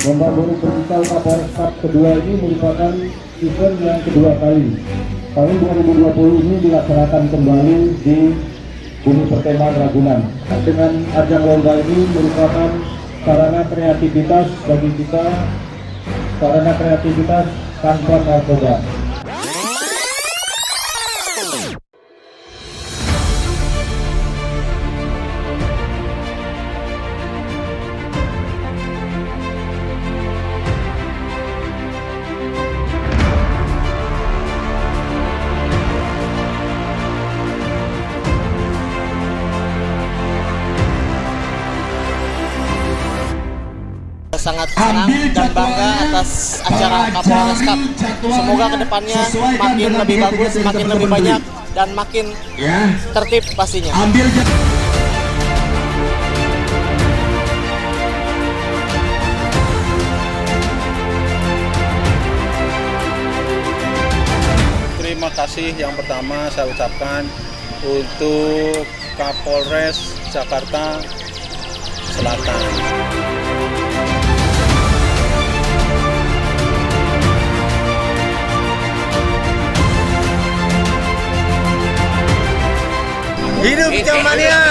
Lomba burung berkicau Kapolres Cup kedua ini merupakan event yang kedua kali. Tahun 2020 ini dilaksanakan kembali di Bumi Perkemahan Ragunan. Dengan ajang lomba ini merupakan sarana kreativitas bagi kita, sarana kreativitas tanpa narkoba. Sangat senang dan bangga atas acara Kapolres Cup. Semoga kedepannya makin lebih bagus, makin lebih banyak, dan makin tertib pastinya. Terima kasih yang pertama saya ucapkan untuk Kapolres Jakarta Selatan. Hidup Jamania!